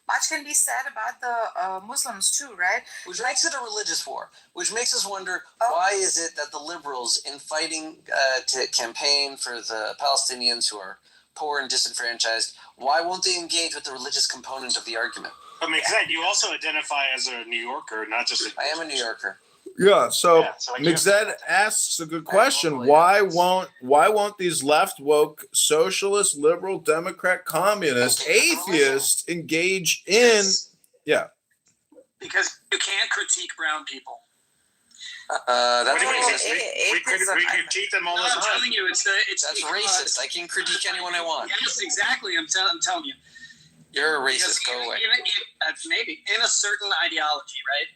much can be said about the Muslims too, right? Which makes it a religious war, which makes us wonder, why is it that the liberals, in fighting to campaign for the Palestinians who are poor and disenfranchised, why won't they engage with the religious component of the argument? But Mixed, you also identify as a New Yorker, not just I am a New Yorker. Yeah, so Mixed asks a good question. Why won't these left woke socialist, liberal, Democrat, communist, atheists engage in because you can't critique brown people. That's racist. We critique them all the time. I'm telling you, it's that's racist. I can critique anyone I want. Yes, exactly. I'm telling you. You're a racist. Go away. Maybe in a certain ideology, right?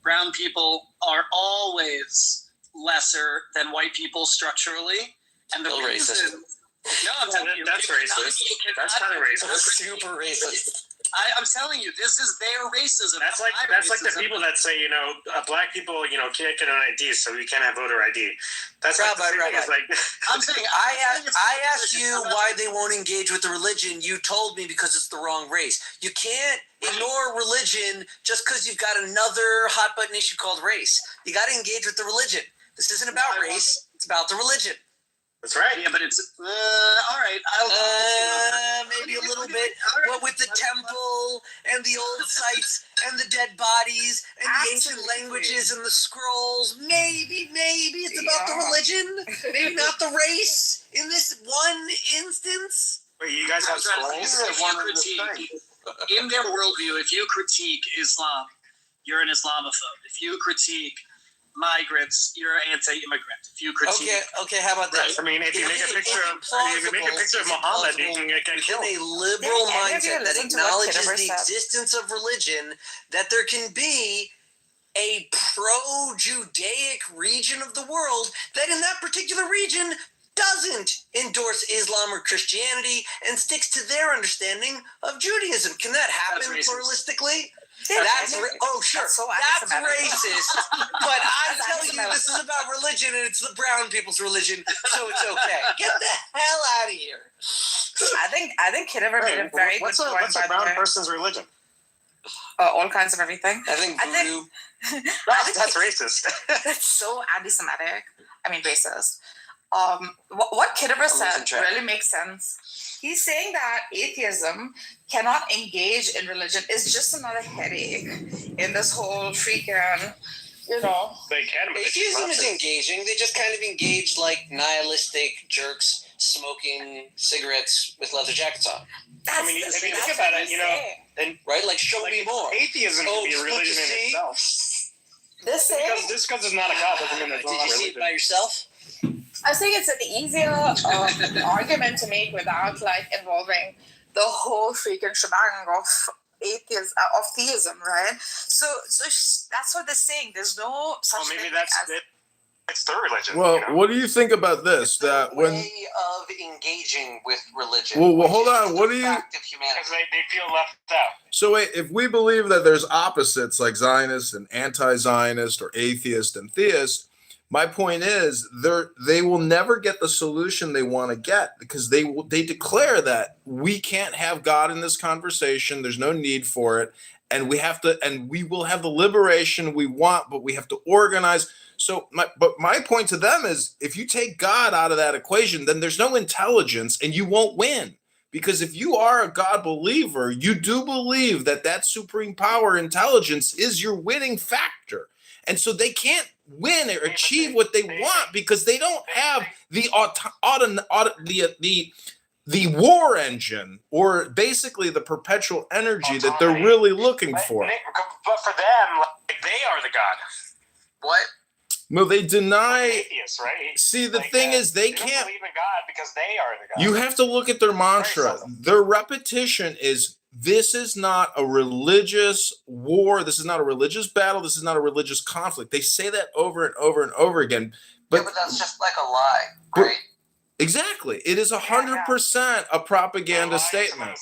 Brown people are always lesser than white people structurally, and the reason. Racist. No, I'm telling you, that's racist. That's kind of racist. That's super racist. I'm telling you, this is their racism. That's like the people that say, black people, can't get an ID, so we can't have voter ID. That's like I'm saying I asked you why they won't engage with the religion. You told me because it's the wrong race. You can't ignore religion just because you've got another hot button issue called race. You got to engage with the religion. This isn't about race. It's about the religion. That's right. Yeah, but it's all right. Maybe a little bit. What with the temple and the old sites and the dead bodies and the ancient languages and the scrolls. Maybe it's about the religion. Maybe not the race in this one instance. Wait, you guys have scrolls? In their worldview, if you critique Islam, you're an Islamophobe. If you critique migrants, you're anti-immigrant. If you critique, okay, how about this? I mean, if you make a picture of Muhammad, you can get killed. Within a liberal mindset that acknowledges the existence of religion, that there can be a pro-Judaic region of the world that in that particular region doesn't endorse Islam or Christianity and sticks to their understanding of Judaism. Can that happen pluralistically? That's racist. But I'm telling you, this is about religion, and it's the brown people's religion, so it's okay. Get the hell out of here. I think Kitover made a very good point. What's a brown person's religion? All kinds of everything. I think voodoo. That's racist. That's so anti-Semitic. I mean, racist. What Kitover said really makes sense. He's saying that atheism cannot engage in religion is just another headache in this whole freaking, They can. Atheism is engaging. They just kind of engage like nihilistic jerks smoking cigarettes with leather jackets on. If you think about it, right? Like, show me more. Atheism can be a religion in itself. Just because it's not a god doesn't mean it's not a religion. Did you see it by yourself? I think it's an easier argument to make without involving the whole freaking shebang of theism, right? So that's what they're saying. There's no such thing. Maybe it's their religion. Well, what do you think about this? That way of engaging with religion. Well, hold on. What do you? Because they feel left out. So wait, if we believe that there's opposites like Zionist and anti-Zionist or atheist and theist. My point is, they will never get the solution they want to get because they declare that we can't have God in this conversation. There's no need for it, and we will have the liberation we want, but we have to organize. So, my point to them is, if you take God out of that equation, then there's no intelligence, and you won't win. Because if you are a God believer, you do believe that supreme power, intelligence, is your winning factor. And so they can't win or achieve what they want because they don't have the war engine or basically the perpetual energy that they're really looking for. But for them, they are the God. What? Well, they deny. Atheists, right? See, the thing is, they can't don't believe in God because they are the God. You have to look at their mantra. Their repetition is. This is not a religious war. This is not a religious battle. This is not a religious conflict. They say that over and over and over again. But that's just like a lie, right? Exactly. It is 100% a propaganda statement.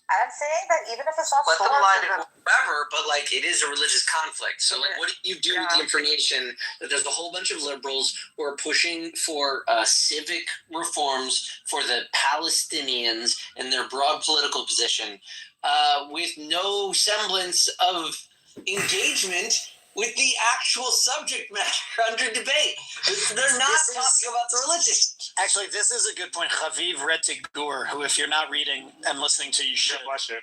I'm saying that even if it's not let them lie to whoever, but it is a religious conflict. So what do you do with the information that there's a whole bunch of liberals who are pushing for civic reforms for the Palestinians and their broad political position, with no semblance of engagement with the actual subject matter under debate. They're not talking about the religion. Actually, this is a good point. Chaviv Retigur, who, if you're not reading and listening to, you should. Bless you.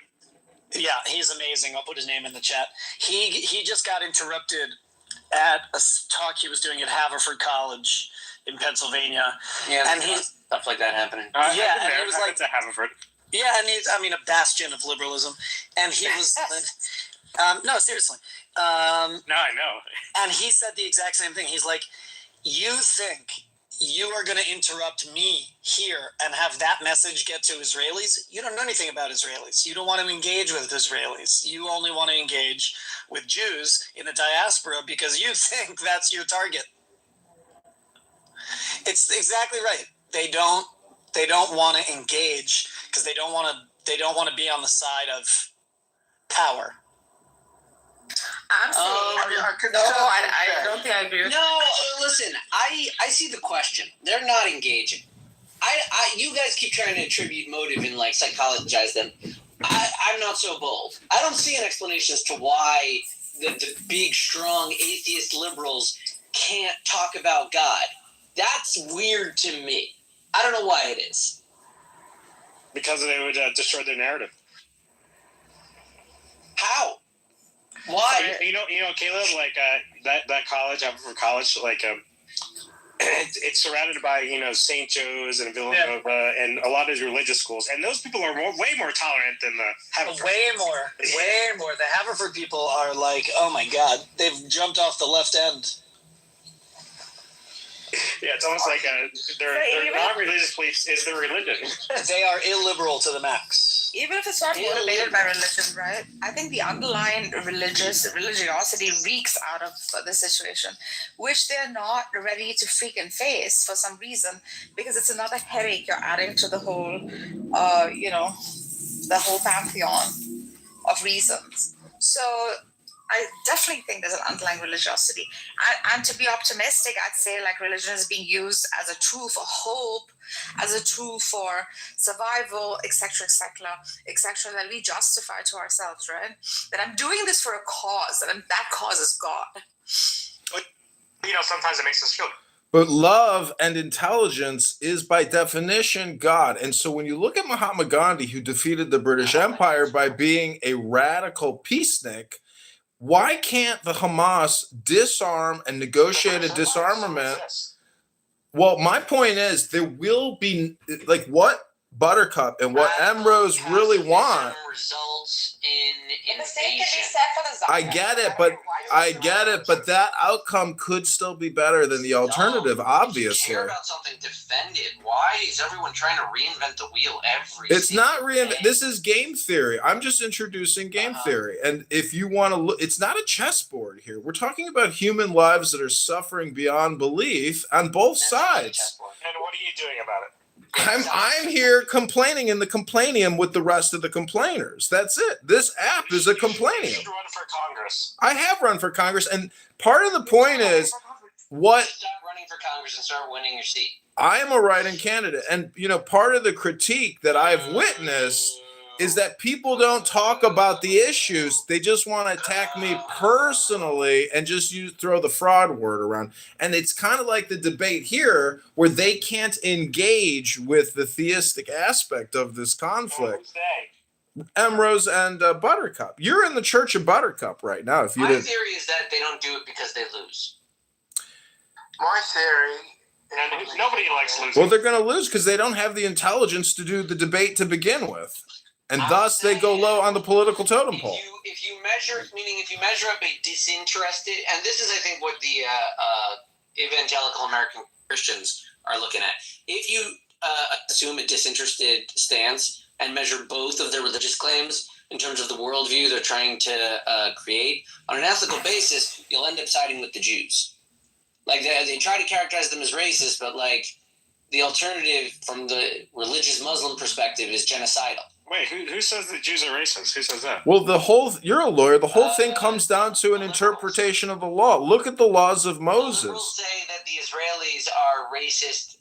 Yeah, he's amazing. I'll put his name in the chat. He just got interrupted at a talk he was doing at Haverford College in Pennsylvania. Yeah, and stuff like that happening. And he was like, to Haverford. yeah, and he's, I mean, a bastion of liberalism. And he was, no, seriously. No, I know. And he said the exact same thing. He's like, you think you are going to interrupt me here and have that message get to Israelis? You don't know anything about Israelis. You don't want to engage with Israelis. You only want to engage with Jews in the diaspora because you think that's your target. It's exactly right. They don't want to engage because they don't want to be on the side of power. I'm saying, I don't think I agree with No, listen, I see the question. They're not engaging. You guys keep trying to attribute motive and like psychologize them. I'm not so bold. I don't see an explanation as to why the big, strong atheist liberals can't talk about God. That's weird to me. I don't know why it is. Because they would destroy their narrative. How? Why? You know, Caleb, like that college, Haverford College, like it's surrounded by St. Joe's and Villanova and a lot of religious schools, and those people are way more tolerant than the Haverford. Way more. The Haverford people are like, oh my God, they've jumped off the left end. Yeah, it's almost like their non-religious beliefs is their religion. They are illiberal to the max. Even if it's not motivated by religion, right? I think the underlying religiosity reeks out of the situation, which they're not ready to freaking face for some reason, because it's another headache you're adding to the whole, the whole pantheon of reasons. So I definitely think there's an underlying religiosity. And to be optimistic, I'd say like religion is being used as a tool for hope, as a tool for survival, etc., that we justify to ourselves, right? That I'm doing this for a cause, and that cause is God. But, sometimes it makes us feel. But love and intelligence is by definition God. And so when you look at Mahatma Gandhi, who defeated the British Empire by being a radical peacenik, why can't the Hamas disarm and negotiate a disarmament? Well, my point is there will be like what Buttercup and what Emrose really want. Results in The same can be invasion. said for the I get it, but that outcome could still be better than the alternative, If you obviously. care about something, defend it. Why is everyone trying to reinvent the wheel every It's single not day? this is game theory. I'm just introducing game theory. And if you want to look, it's not a chessboard here. We're talking about human lives that are suffering beyond belief on both sides. And what are you doing about it? I'm here complaining in the complainium with the rest of the complainers. That's it. This app is a You complainium. should run for Congress. I have run for Congress, and part of the point is what Stop running for Congress and start winning your seat. I am a write-in candidate, and part of the critique that I've witnessed is that people don't talk about the issues. They just want to attack me personally and just throw the fraud word around. And it's kind of like the debate here where they can't engage with the theistic aspect of this conflict. Emrose and Buttercup. You're in the Church of Buttercup right now. If you My didn't, theory is that they don't do it because they lose. My theory. And nobody likes losing. well, they're going to lose because they don't have the intelligence to do the debate to begin with. And thus they go low on the political totem pole. If you measure up a disinterested, and this is I think what the evangelical American Christians are looking at. If you assume a disinterested stance and measure both of their religious claims in terms of the worldview they're trying to create on an ethical basis, you'll end up siding with the Jews. Like they try to characterize them as racist, but like the alternative from the religious Muslim perspective is genocidal. Wait, who says that Jews are racist? Who says that? Well, you're a lawyer. The whole thing comes down to an interpretation of the law. Look at the laws of The Moses. liberals say that the Israelis are racist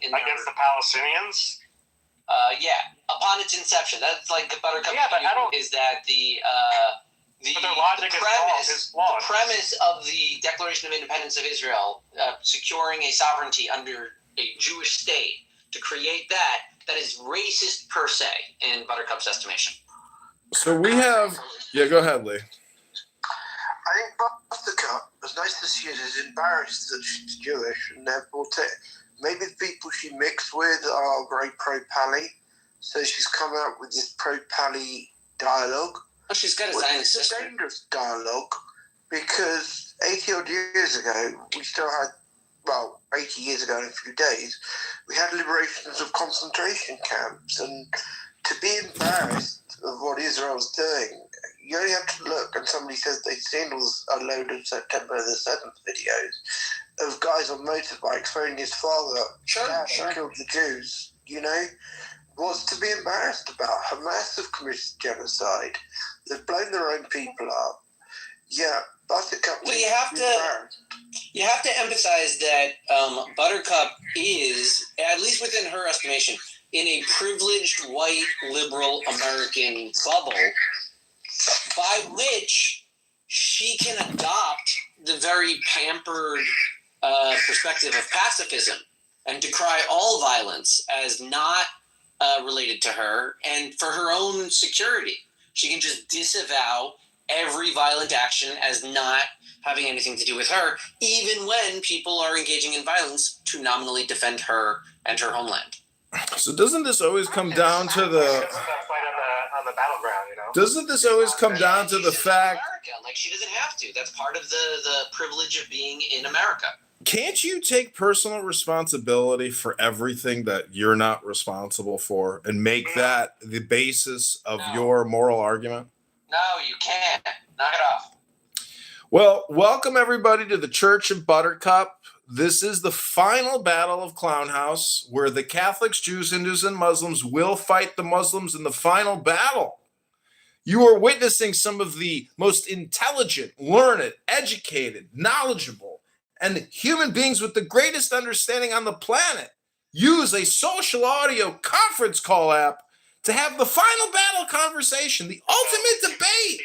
Against the Palestinians? Yeah. upon its inception. That's like the Buttercup. Yeah, but I don't. Is that the premise of the Declaration of Independence of Israel, securing a sovereignty under a Jewish state, to create that is racist per se in Buttercup's estimation. So we have, go ahead, Lee. I think Buttercup, as nice as she is embarrassed that she's Jewish, and therefore maybe the people she mixed with are very pro-Pali, so she's come out with this pro-Pali dialogue. Well, she's got a Zionist sister. It's a dangerous dialogue, because 80-odd years ago, we still had, 80 years ago in a few days, we had liberations of concentration camps, and to be embarrassed of what Israel's doing, you only have to look, and somebody says they've seen a load of September the 7th videos of guys on motorbikes phoning his father, Dad, I killed the Jews, what's to be embarrassed about? Hamas have committed genocide. They've blown their own people up. Yeah, Buttercup. Well, you have to emphasize that Buttercup is, at least within her estimation, in a privileged white liberal American bubble, by which she can adopt the very pampered perspective of pacifism and decry all violence as not related to her, and for her own security, she can just disavow every violent action as not having anything to do with her, even when people are engaging in violence to nominally defend her and her homeland. So doesn't this always come down to the on the battleground, Doesn't this always come down to the fact? America, like, she doesn't have to. That's part of the privilege of being in America. Can't you take personal responsibility for everything that you're not responsible for and make that the basis of your moral argument? No, you can't. Knock it off. Well, welcome everybody to the Church of Buttercup. This is the final battle of Clown House, where the Catholics, Jews, Hindus, and Muslims will fight the Muslims in the final battle. You are witnessing some of the most intelligent, learned, educated, knowledgeable, and human beings with the greatest understanding on the planet use a social audio conference call app to have the final battle conversation, the ultimate debate.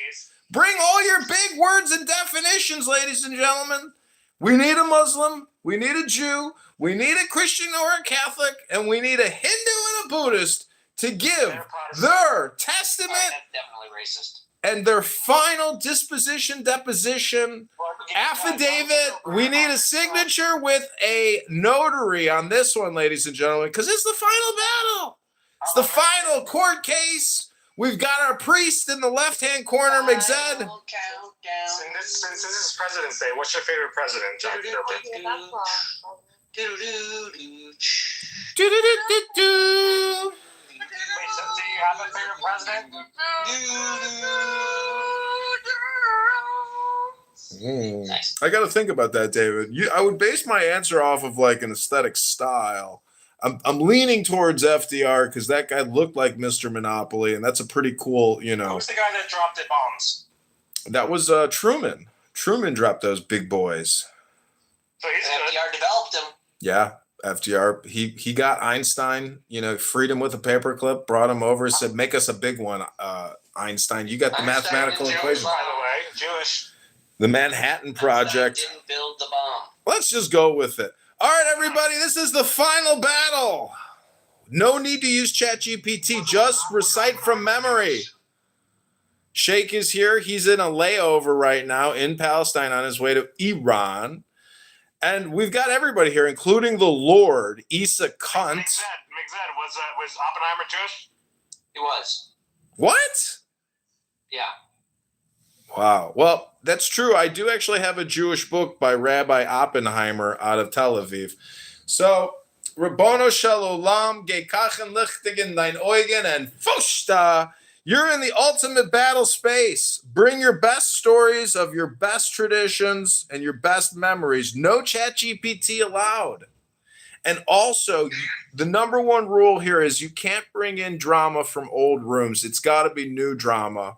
Bring all your big words and definitions, ladies and gentlemen. We need a Muslim, we need a Jew, we need a Christian or a Catholic, and we need a Hindu and a Buddhist to give their testament. That's definitely racist. And their final deposition affidavit. We need a signature with a notary on this one, ladies and gentlemen, because it's the final battle. It's the final court case. We've got our priest in the left-hand corner, McZed. Since this is President's Day, what's your favorite president, John Kitover? So do you have a favorite president? Nice. I got to think about that, David. I would base my answer off of like an aesthetic style. I'm leaning towards FDR because that guy looked like Mr. Monopoly, and that's a pretty cool, Who's the guy that dropped the bombs? That was Truman. Truman dropped those big boys. So he's good. FDR developed him. Yeah, FDR. He got Einstein, freed him with a paperclip, brought him over, said, make us a big one, Einstein. You got the mathematical equation. By the way, Jewish. The Manhattan Project. Einstein didn't build the bomb. Let's just go with it. All right, everybody, this is the final battle. No need to use ChatGPT. Just recite from memory. Sheikh is here. He's in a layover right now in Palestine on his way to Iran. And we've got everybody here, including the Lord, Issa Kunt. McZed, was Oppenheimer Jewish? He was. What? Yeah. Wow. Well, that's true. I do actually have a Jewish book by Rabbi Oppenheimer out of Tel Aviv. So, Rabbono Shel Olam, Gekachen Lichtigen Dein Eugen, and Foshta. You're in the ultimate battle space. Bring your best stories of your best traditions and your best memories. No ChatGPT allowed. And also, the number one rule here is you can't bring in drama from old rooms. It's got to be new drama.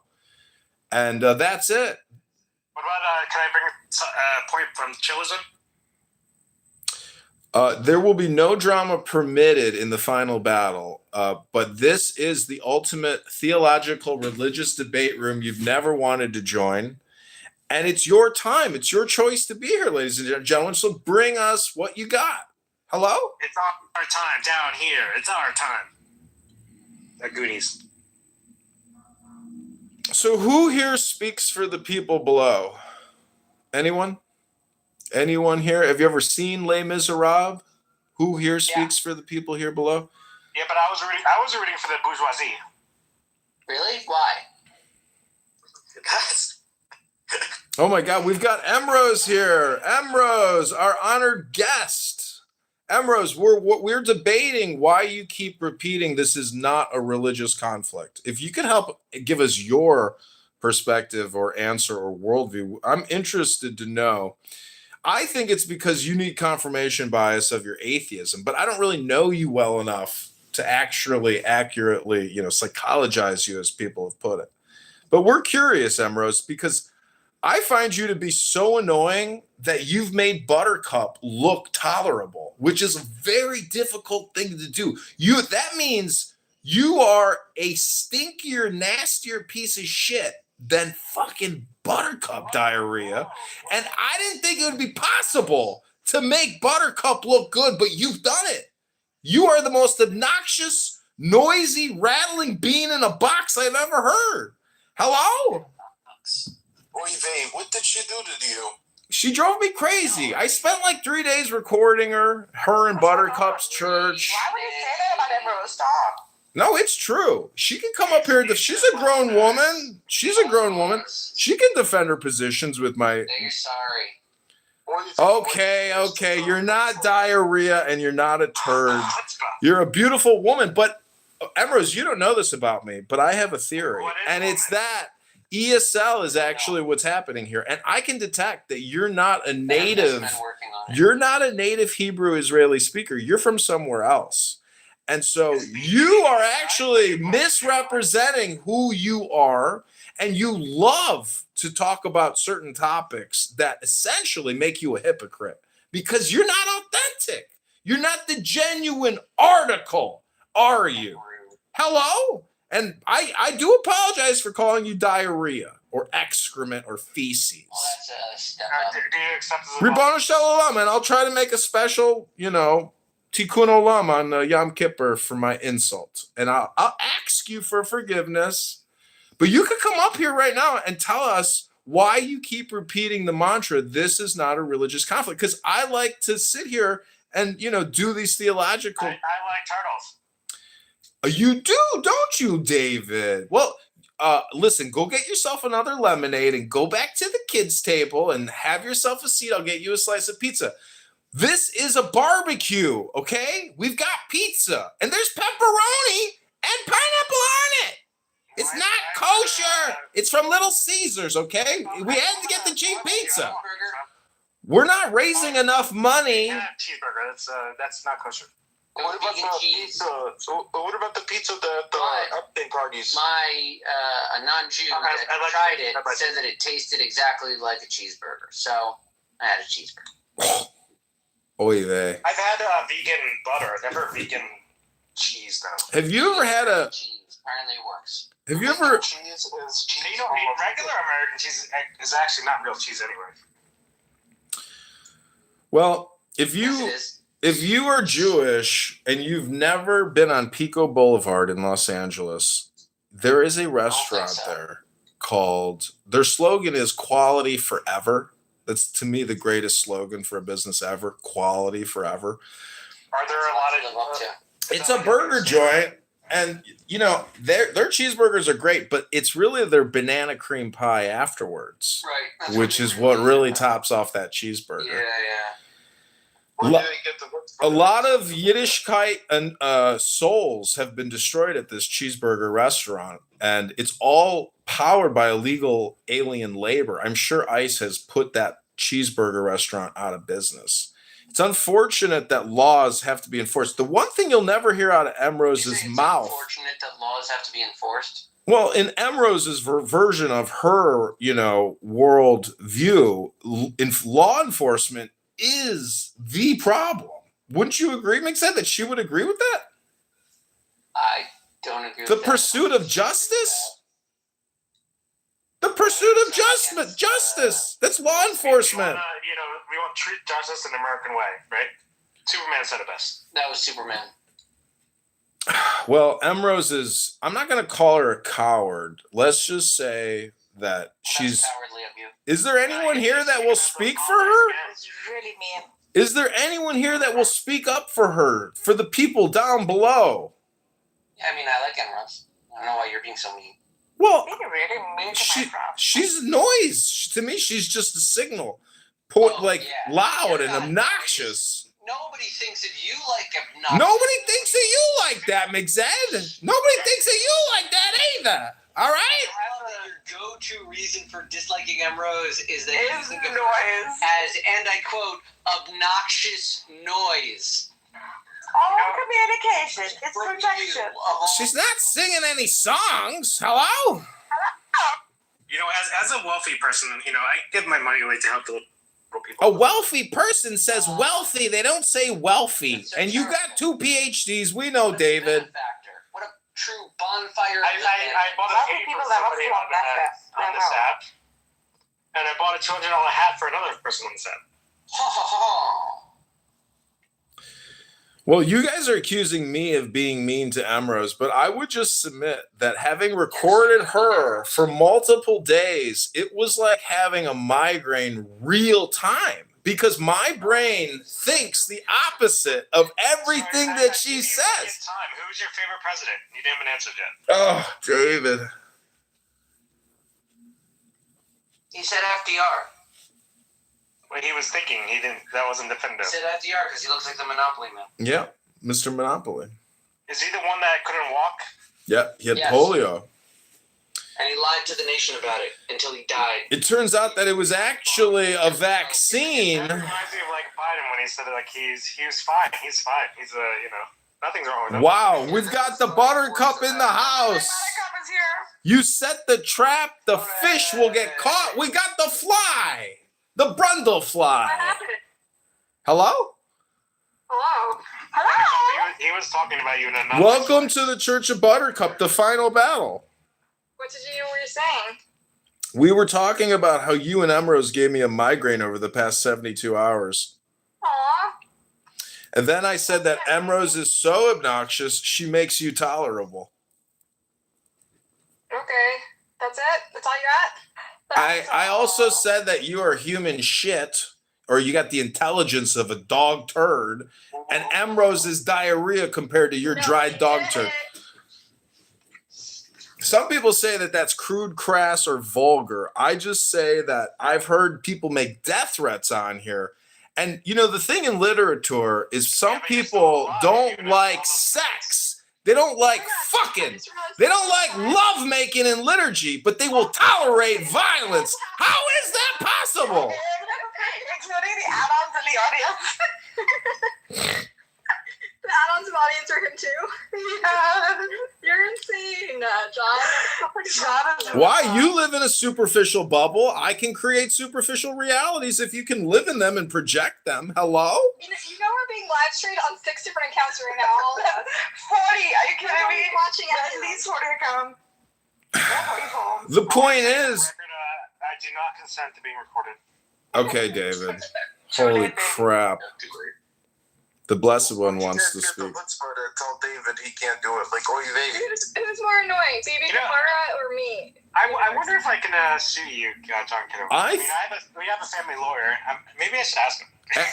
And that's it. What about, can I bring a point from chillism? There will be no drama permitted in the final battle. but this is the ultimate theological religious debate room you've never wanted to join. And it's your time. It's your choice to be here, ladies and gentlemen. So bring us what you got. Hello? It's our time down here. It's our time. The Goonies. So who here speaks for the people below? Anyone? Anyone here? Have you ever seen Les Miserables? Who here speaks for the people here below? Yeah, but I was rooting for the bourgeoisie. Really? Why? Because. Oh my God, we've got Emrose here. Emrose, our honored guest. Emrose, we're debating why you keep repeating this is not a religious conflict. If you could help give us your perspective or answer or worldview, I'm interested to know. I think it's because you need confirmation bias of your atheism, but I don't really know you well enough to actually accurately, psychologize you, as people have put it. But we're curious, Emrose, because I find you to be so annoying that you've made Buttercup look tolerable, which is a very difficult thing to do. That means you are a stinkier, nastier piece of shit than fucking Buttercup diarrhea. And I didn't think it would be possible to make Buttercup look good, but you've done it. You are the most obnoxious, noisy, rattling bean in a box I've ever heard. Hello? Oy vey, what did she do to you? She drove me crazy. I spent like 3 days recording her and Buttercup's church. Why would you say that about Emrose? Stop. No, it's true. She can come up here. She's a grown woman. She's a grown woman. She can defend her positions with my... You're sorry. Okay. You're not diarrhea and you're not a turd. You're a beautiful woman. But, Emrose, you don't know this about me, but I have a theory. And it's that ESL is actually what's happening here. And I can detect that you're not a native. You're not a native Hebrew Israeli speaker. You're from somewhere else. And so you are actually misrepresenting who you are, and you love to talk about certain topics that essentially make you a hypocrite because you're not authentic. You're not the genuine article, are you? Hello? And I do apologize for calling you diarrhea or excrement or feces. Well, that's a step up. Do you accept this? Ribono Shalom, and I'll try to make a special, Tikkun Olam on Yom Kippur for my insult. And I'll ask you for forgiveness. But you could come up here right now and tell us why you keep repeating the mantra, this is not a religious conflict. Because I like to sit here and, do these theological... I like turtles. You do, don't you, David? Well, listen, go get yourself another lemonade and go back to the kids' table and have yourself a seat. I'll get you a slice of pizza. This is a barbecue, okay? We've got pizza, and there's pepperoni and pineapple on it. It's not kosher. It's from Little Caesars, okay? We had to get the cheap pizza. We're not raising enough money. Yeah, cheeseburger. That's not kosher. What about the pizza? So, what about the pizza at the update parties? A non-Jew that tried it said that it tasted exactly like a cheeseburger. So I had a cheeseburger. Oy vey. I've had vegan butter, never vegan cheese though. Have you ever had a cheese? Apparently it works. Have you ever Cheese is cheese. Regular American cheese is actually not real cheese anyway. Well, Yes, if you are Jewish and you've never been on Pico Boulevard in Los Angeles, there is a restaurant there called, their slogan is quality forever. That's, to me, the greatest slogan for a business ever, quality forever. Are there a lot of... It's a burger joint, and, their cheeseburgers are great, but it's really their banana cream pie afterwards, right. which is what really tops off that cheeseburger. Yeah. A lot of Yiddishkeit and souls have been destroyed at this cheeseburger restaurant, and it's all powered by illegal alien labor. I'm sure ICE has put that cheeseburger restaurant out of business. It's unfortunate that laws have to be enforced. The one thing you'll never hear out of Emrose's mouth. It's unfortunate that laws have to be enforced. Well, in Emrose's version of her, world view, law enforcement is the problem. Wouldn't you agree, Mixed, that she would agree with that? I don't agree The with pursuit of justice? The pursuit of justice. That's law enforcement. We want treat justice in the American way, right? Superman said it best. That was Superman. Well, Emrose is, I'm not going to call her a coward. Let's just say that she's. That's cowardly of you. Is there anyone here that will speak for her? It's really mean. Is there anyone here that will speak up for her, for the people down below? Yeah, I mean, I like Emrose. I don't know why you're being so mean. Well, Being really mean to my friend. she's noise. To me, she's just a signal. Loud and obnoxious. Nobody thinks that you like obnoxious. Nobody thinks that you like that, McZed. Nobody thinks that you like that either. All right? Your go-to reason for disliking Emrose is that It's noise. as, and I quote, obnoxious noise. All communication is projection. She's not singing any songs. Hello? As a wealthy person, I give my money away to help the little people. A wealthy person says wealthy. They don't say wealthy. And you got 2 PhDs. We know, David. What a true bonfire. I bought a Wealthy hoodie people for never somebody flaunt that on this app, and I bought a $200 hat for another person on this app. Ha ha ha. Well, you guys are accusing me of being mean to Emrose, but I would just submit that having recorded her for multiple days, it was like having a migraine real time because my brain thinks the opposite of everything that she says. Who's your favorite president? You didn't even answer yet. Oh, David. He said FDR. When he was thinking, he didn't. That wasn't definitive. He said FDR because he looks like the Monopoly man. Yeah, Mr. Monopoly. Is he the one that couldn't walk? Yeah, he had Yes. polio. And he lied to the nation about it until he died. It turns out that it was actually a vaccine. That reminds me of Biden when he said he was fine. He's fine. He's nothing's wrong with him. Wow, we've got the buttercup in the house. Buttercup is here. You set the trap, the fish will get caught. We got the fly, the brundle fly. What happened? Hello? Hello? Hello? He was talking about you in a Welcome to the Church of Buttercup, the final battle. What did you were you saying? We were talking about how you and Emrose gave me a migraine over the past 72 hours. Aw. And then I said that Emrose is so obnoxious, she makes you tolerable. Okay. That's it? That's all you got? I also said that you are human shit, or you got the intelligence of a dog turd, and Emrose is diarrhea compared to your dried dog turd. Some people say that that's crude, crass, or vulgar. I just say that I've heard people make death threats on here. And, the thing in literature is some people don't like sex. They don't like fucking. They don't like love making in liturgy, but they will tolerate violence. How is that possible? Including the add-ons in the audience. The add-ons of audience are him too. Yeah. You're insane, John. Why? You live in a superficial bubble. I can create superficial realities if you can live in them and project them. Hello? You know we're being live streamed on 6 different accounts right now. 40. Are you kidding me? Watching at least 40 accounts. The point is... I do not consent to being recorded. Okay, David. Holy crap. The Blessed One wants to speak. Tell David he can't do it. Like, Who's more annoying, Baby Kamara or me? I wonder if I can sue you, John Kitover. We have a family lawyer. Maybe I should ask him.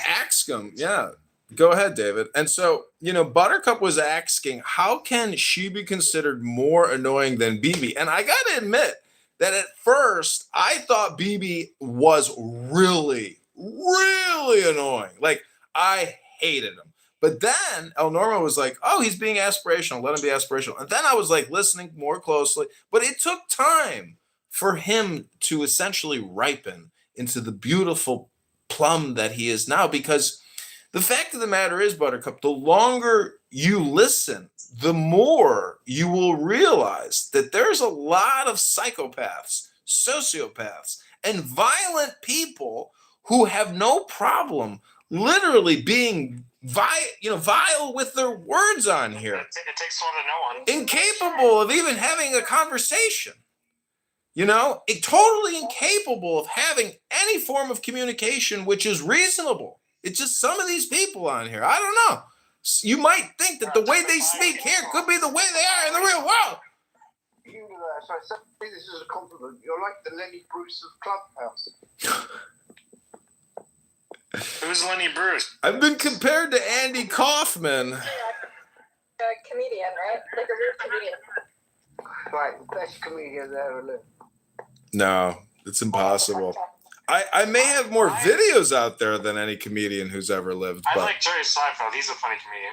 Ask him, yeah. Go ahead, David. And so, Buttercup was asking, how can she be considered more annoying than BB? And I got to admit that at first, I thought BB was really, really annoying. Like, I hated him. But then El Normo was like, oh, he's being aspirational. Let him be aspirational. And then I was like listening more closely. But it took time for him to essentially ripen into the beautiful plum that he is now. Because the fact of the matter is, Buttercup, the longer you listen, the more you will realize that there's a lot of psychopaths, sociopaths, and violent people who have no problem literally being vile with their words on here. It takes one to know one. Incapable of even having a conversation. Totally incapable of having any form of communication, which is reasonable. It's just some of these people on here. I don't know. You might think that the way they speak here could be the way they are in the real world. So I say this is a compliment. You're like the Lenny Bruce of Clubhouse. Who's Lenny Bruce? I've been compared to Andy Kaufman. A comedian, right? Like a real comedian. Right, the best comedian that ever lived. No, it's impossible. I may have more videos out there than any comedian who's ever lived. I But like Jerry Seinfeld. He's a funny comedian.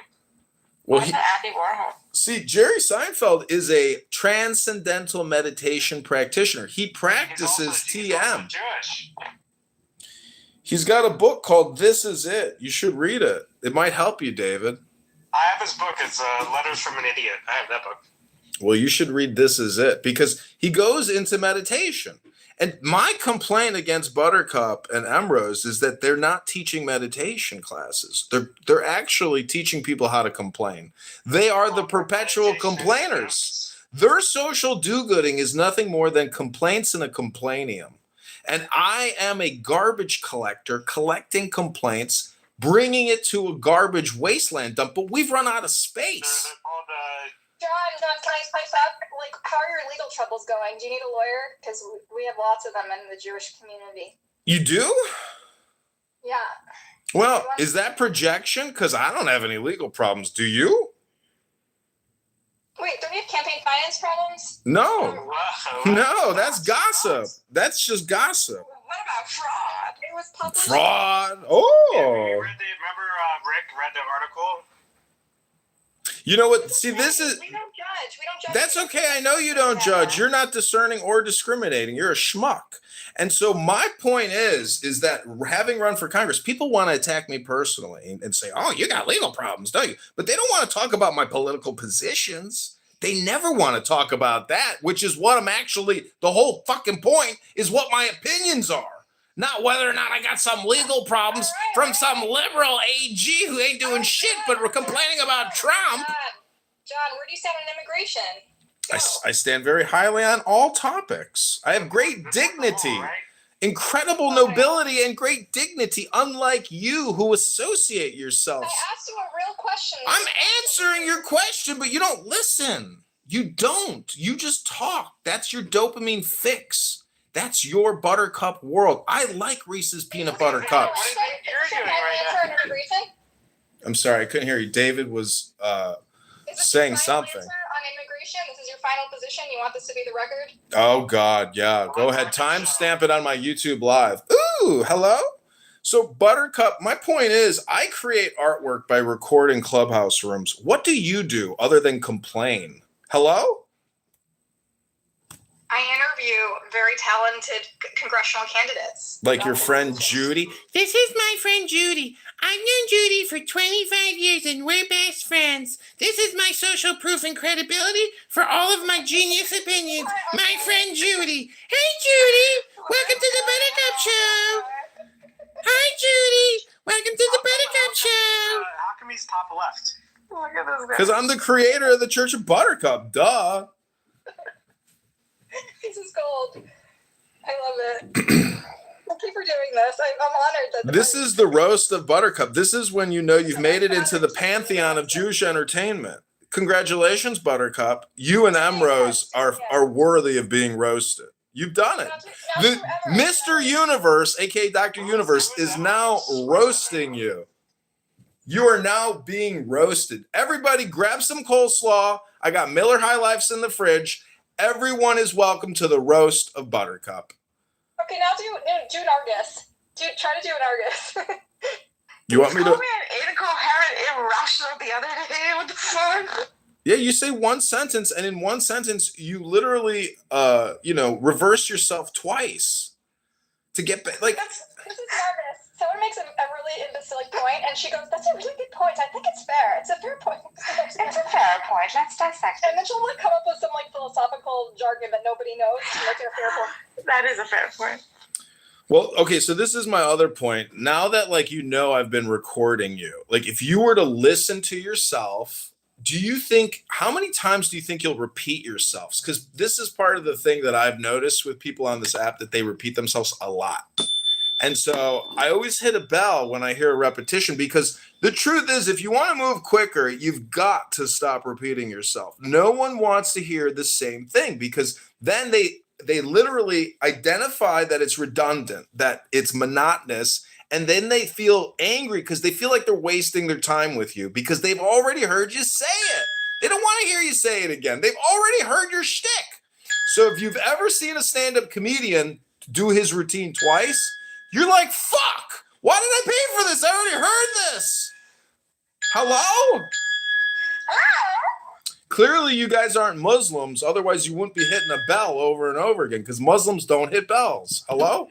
well, Andy Warhol. see, Jerry Seinfeld is a transcendental meditation practitioner. He practices He's also TM. Jewish. He's got a book called This Is It. You should read it. It might help you, David. I have his book. It's Letters from an Idiot. I have that book. Well, you should read This Is It because he goes into meditation. And my complaint against Buttercup and Emrose is that they're not teaching meditation classes. They're actually teaching people how to complain. They are the perpetual complainers. Their social do-gooding is nothing more than complaints in a complainium. And I am a garbage collector collecting complaints, bringing it to a garbage wasteland dump, but we've run out of space. John, can I spice up? Like, how are your legal troubles going? Do you need a lawyer? Because we have lots of them in the Jewish community. You do? Yeah. Well, is that projection? Because I don't have any legal problems. Do you? Wait, don't you have campaign finance problems? No. Wow. No, that's gossip. That's just gossip. What about fraud? It was published. Fraud. Yeah, Oh. remember Rick read the article? You know what? See, this is... We don't judge. We don't judge. That's okay. I know you don't judge. You're not discerning or discriminating. You're a schmuck. And so my point is that having run for Congress, people want to attack me personally and say, oh, you got legal problems, don't you? But they don't want to talk about my political positions. They never want to talk about that, which is what I'm actually, the whole fucking point is what my opinions are. Not whether or not I got some legal problems from some liberal AG who ain't doing shit but we're complaining about Trump. John, where do you stand on immigration? I stand very highly on all topics. I have great dignity, incredible nobility, and great dignity, unlike you who associate yourself. I asked you a real question. I'm answering your question, but you don't listen. You don't. You just talk. That's your dopamine fix. That's your Buttercup world. I like Reese's Peanut Butter Cups. I'm sorry, I couldn't hear you. David was saying something. On immigration, this is your final position. You want this to be the record? Oh, God, yeah. Go ahead. Timestamp it on my YouTube Live. Ooh, hello? So, Buttercup, my point is I create artwork by recording Clubhouse rooms. What do you do other than complain? Hello? I interview very talented congressional candidates. Like your friend Judy? This is my friend Judy. I've known Judy for 25 years and we're best friends. This is my social proof and credibility for all of my genius opinions. My friend Judy. Hey, Judy. Welcome to the Buttercup Show. Hi, Judy. Welcome to the Buttercup Show. How come he's top left? Look at this guy. Because I'm the creator of the Church of Buttercup. Duh. This is gold. I love it. Thank you for doing this. I'm honored that This is the roast of Buttercup. This is when you know you've made it into the pantheon of Jewish entertainment. Congratulations, Buttercup. You and Emrose are worthy of being roasted. You've done it. Mr. Universe, aka Dr. Universe, is now roasting you. You are now being roasted. Everybody grab some coleslaw. I got Miller High Lifes in the fridge. Everyone is welcome to the roast of Buttercup. Okay, now do an Argus. Try to do an Argus. You want me to? You called me an incoherent, irrational the other day. What the fuck? Yeah, you say one sentence, and in one sentence, you literally, reverse yourself twice to get back. Like, This is an Argus. Someone makes a really imbecilic point, and she goes, "That's a really good point. I think it's fair. It's a fair point." It's a fair point. Let's dissect And then she'll come up with some philosophical jargon that nobody knows to make it a fair point. That is a fair point. Well, okay, so this is my other point. Now that like I've been recording you. Like if you were to listen to yourself, do you think how many times do you think you'll repeat yourselves? Cuz this is part of the thing that I've noticed with people on this app that they repeat themselves a lot. And so I always hit a bell when I hear a repetition because the truth is if you want to move quicker, you've got to stop repeating yourself. No one wants to hear the same thing because then they literally identify that it's redundant, that it's monotonous, and then they feel angry because they feel like they're wasting their time with you because they've already heard you say it. They don't want to hear you say it again. They've already heard your shtick. So if you've ever seen a stand-up comedian do his routine twice, you're like, fuck, why did I pay for this? I already heard this. Hello? Clearly, you guys aren't Muslims. Otherwise, you wouldn't be hitting a bell over and over again because Muslims don't hit bells. Hello?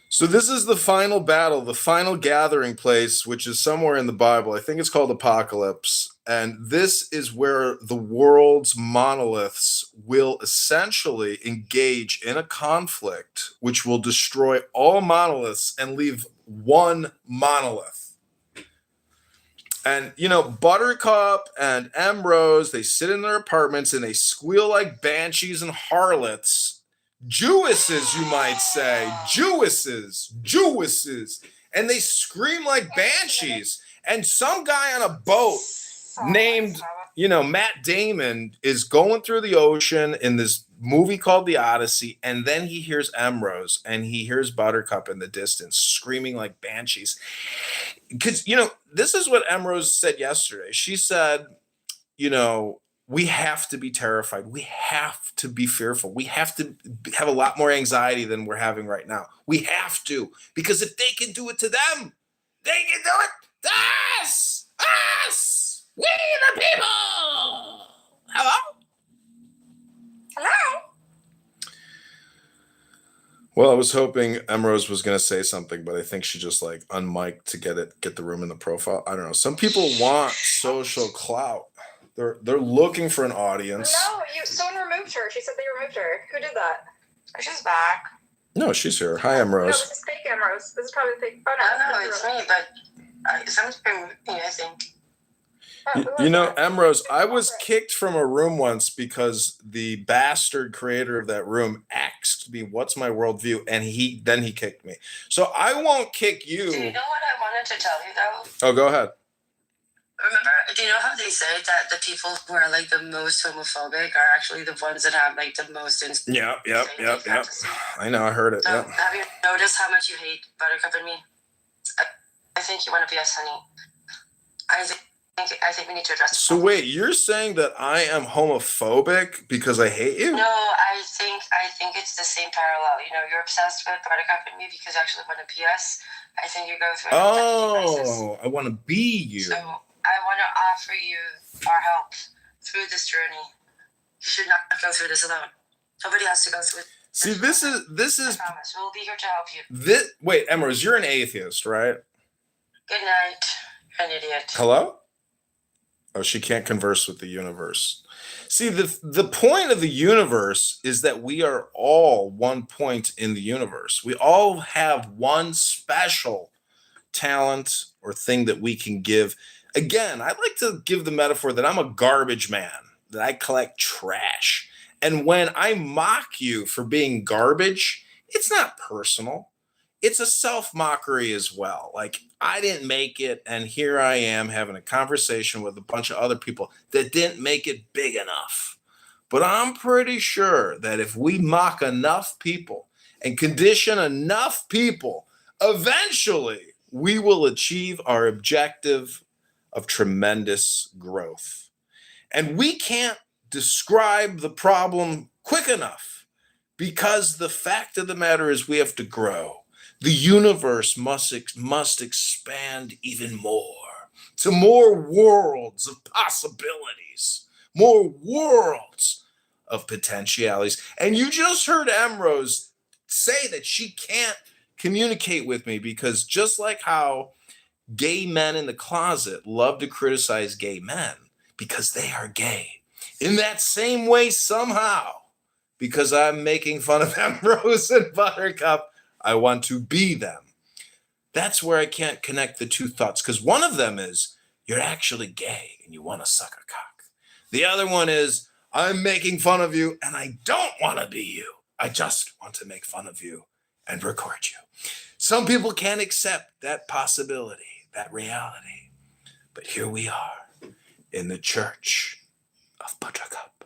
So this is the final battle, the final gathering place, which is somewhere in the Bible. I think it's called Apocalypse. And this is where the world's monoliths will essentially engage in a conflict which will destroy all monoliths and leave one monolith. And, Buttercup and Ambrose, they sit in their apartments and they squeal like banshees and harlots. Jewesses, you might say. Jewesses. And they scream like banshees. And some guy on a boat named, Matt Damon is going through the ocean in this movie called The Odyssey. And then he hears Ambrose and he hears Buttercup in the distance screaming like banshees. Because, this is what Ambrose said yesterday. She said, we have to be terrified. We have to be fearful. We have to have a lot more anxiety than we're having right now. We have to. Because if they can do it to them, they can do it to us. Us. We the people. Hello? Hello? Well, I was hoping Emrose was going to say something, but I think she just unmiked to get the room in the profile. I don't know. Some people want social clout. They're looking for an audience. No, someone removed her. She said they removed her. Who did that? She's back. No, she's here. Hi, Emrose. No, this is fake Emrose. This is probably fake. Oh, no, it's me, but someone's removed me, I think. Emrose, I was kicked from a room once because the bastard creator of that room asked me, "What's my worldview?" And he kicked me. So I won't kick you. Do you know what I wanted to tell you though? Oh, go ahead. Remember, do you know how they say that the people who are the most homophobic are actually the ones that have the most instinct? Yep. I know, I heard it. So, yep. Have you noticed how much you hate Buttercup and me? I think you want to be us, honey. I think we need to address this. So wait, you're saying that I am homophobic because I hate you? No, I think it's the same parallel. You're obsessed with Buttercup and me because you actually want to be us. I think you go through Oh, I want to be you. So I want to offer you our help through this journey. You should not go through this alone. Nobody has to go through it. See, this is. I promise. We'll be here to help you. Wait, Emrose, you're an atheist, right? Good night. You're an idiot. Hello? Oh, she can't converse with the universe. See, the point of the universe is that we are all one point in the universe. We all have one special talent or thing that we can give. Again, I like to give the metaphor that I'm a garbage man, that I collect trash. And when I mock you for being garbage, it's not personal. It's a self-mockery as well. I didn't make it, and here I am having a conversation with a bunch of other people that didn't make it big enough. But I'm pretty sure that if we mock enough people and condition enough people, eventually we will achieve our objective of tremendous growth. And we can't describe the problem quick enough because the fact of the matter is we have to grow. The universe must expand even more to more worlds of possibilities, more worlds of potentialities. And you just heard Amrose say that she can't communicate with me because just like how gay men in the closet love to criticize gay men because they are gay, In that same way, somehow, because I'm making fun of Rose and Buttercup, I want to be them. That's where I can't connect the two thoughts, because one of them is you're actually gay and you want to suck a cock. The other one is I'm making fun of you and I don't want to be you. I just want to make fun of you and record you. Some people can't accept that possibility, that reality. But here we are in the church of Buttercup.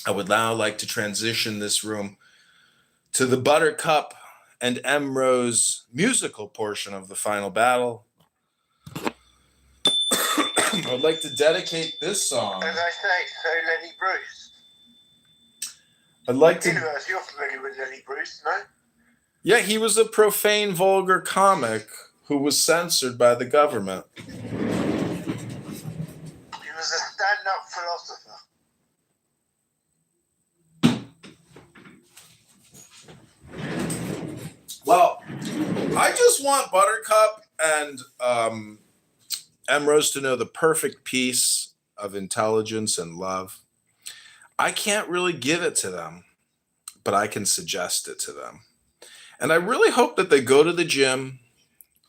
I would now like to transition this room to the Buttercup and M. Rose musical portion of the final battle. I would like to dedicate this song. As I say, so Lenny Bruce. I'd like to. Universe, you're familiar with Lenny Bruce, no? Yeah, he was a profane, vulgar comic who was censored by the government. He was a stand-up philosopher. Well, I just want Buttercup and M. Rose to know the perfect piece of intelligence and love. I can't really give it to them, but I can suggest it to them. And I really hope that they go to the gym,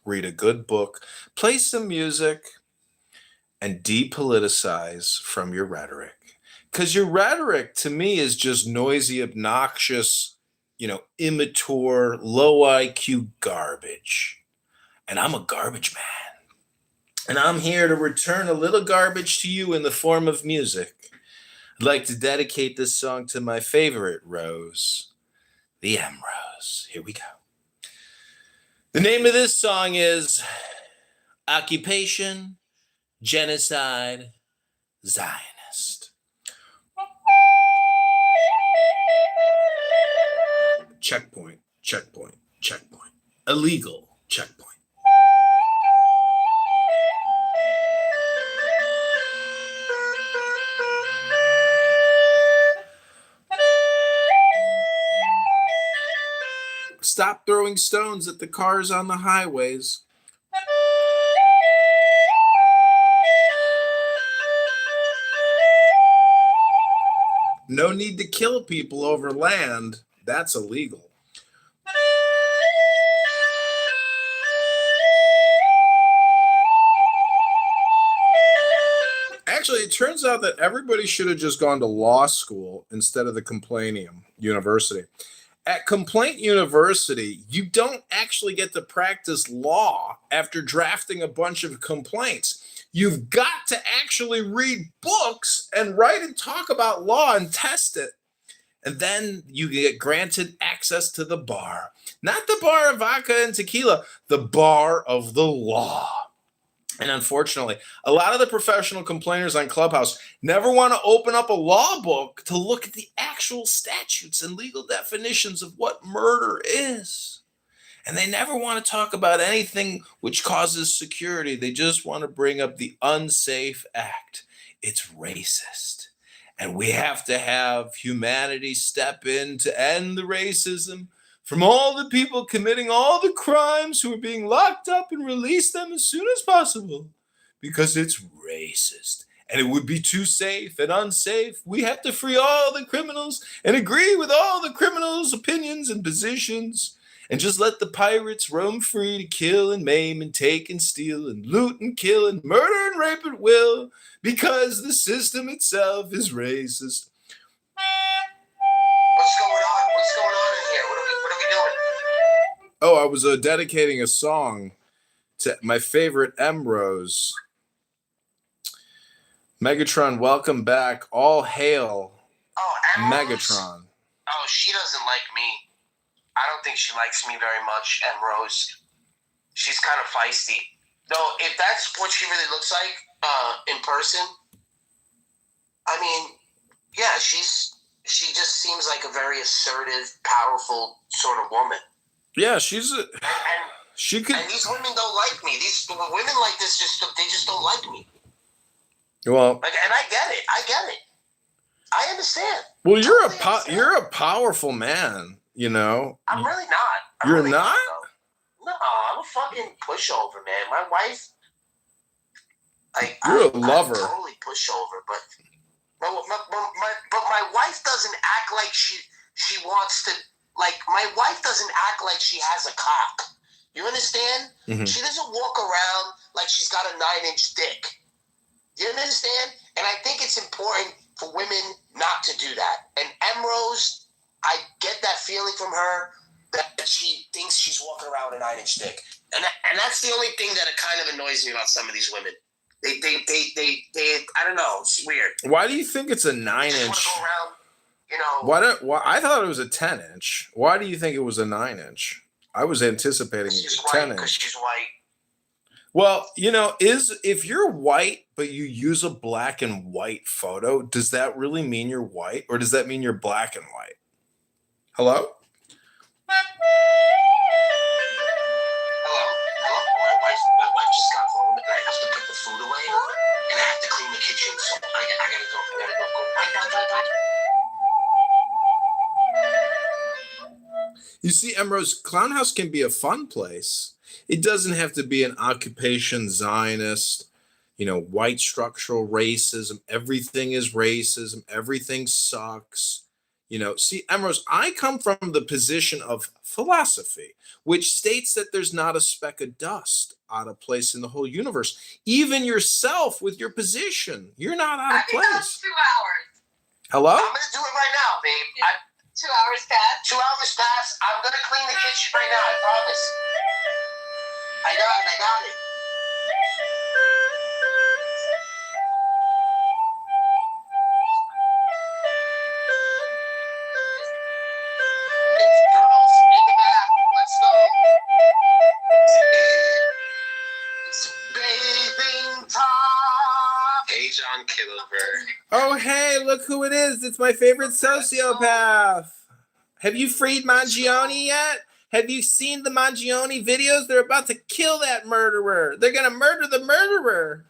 read a good book, play some music, and depoliticize from your rhetoric. Because your rhetoric, to me, is just noisy, obnoxious, immature, low IQ garbage. And I'm a garbage man. And I'm here to return a little garbage to you in the form of music. I'd like to dedicate this song to my favorite Rose, the M Rose. Here we go. The name of this song is Occupation, Genocide, Zionist. Checkpoint, checkpoint, checkpoint. Illegal checkpoint. Stop throwing stones at the cars on the highways. No need to kill people over land. That's illegal. Actually, it turns out that everybody should have just gone to law school instead of the Complainium University. At Complaint University, you don't actually get to practice law after drafting a bunch of complaints. You've got to actually read books and write and talk about law and test it. And then you get granted access to the bar. Not the bar of vodka and tequila, the bar of the law. And unfortunately, a lot of the professional complainers on Clubhouse never want to open up a law book to look at the actual statutes and legal definitions of what murder is. And they never want to talk about anything which causes security. They just want to bring up the unsafe act. It's racist. And we have to have humanity step in to end the racism from all the people committing all the crimes who are being locked up and release them as soon as possible because it's racist and it would be too safe and unsafe. We have to free all the criminals and agree with all the criminals' opinions and positions and just let the pirates roam free to kill and maim and take and steal and loot and kill and murder and rape at will because the system itself is racist. What's going on? What's going on in here? What are we doing? Oh, I was dedicating a song to my favorite M Rose. Megatron, welcome back. All hail Megatron. Oh, she doesn't like me. I don't think she likes me very much, M Rose. She's kind of feisty. Though, if that's what she really looks like in person, I mean, yeah, she just seems like a very assertive, powerful sort of woman. Yeah, she could. And these women don't like me. These women like this they just don't like me. Well, and I get it. I understand. Well, you're a powerful man. I'm really not. You're really not? No, I'm a fucking pushover, man. My wife. You're a lover. I'm totally pushover, but But my wife doesn't act like she wants to. Like, my wife doesn't act like she has a cock. You understand? Mm-hmm. She doesn't walk around like she's got a 9-inch dick. You understand? And I think it's important for women not to do that. And Emrose, I get that feeling from her that she thinks she's walking around with a 9-inch dick. And that's the only thing that kind of annoys me about some of these women. They I don't know. It's weird. Why do you think it's a 9-inch? They just want to go around, you know. Why I thought it was a 10-inch. Why do you think it was a 9-inch? I was anticipating She's a 10-inch. Because she's white. Well, you know, if you're white but you use a black and white photo, does that really mean you're white, or does that mean you're black and white? Hello? Hello. My wife just got home, and I have to put the food away, and I have to clean the kitchen. So I gotta go. You see, Emrose, Clown House can be a fun place. It doesn't have to be an occupation Zionist, you know, white structural racism. Everything is racism. Everything sucks. You know, see, Emrose, I come from the position of philosophy, which states that there's not a speck of dust out of place in the whole universe. Even yourself with your position, you're not out of place. 2 hours. Hello? I'm gonna do it right now, babe. 2 hours passed. 2 hours passed. I'm gonna clean the kitchen right now. I promise. I got it. Girls, in the back. Let's go. It's bathing time. Hey, John Kitover. Oh, hey, look who it is. It's my favorite sociopath. Have you freed Mangione yet? Have you seen the Mangione videos? They're about to kill that murderer. They're going to murder the murderer.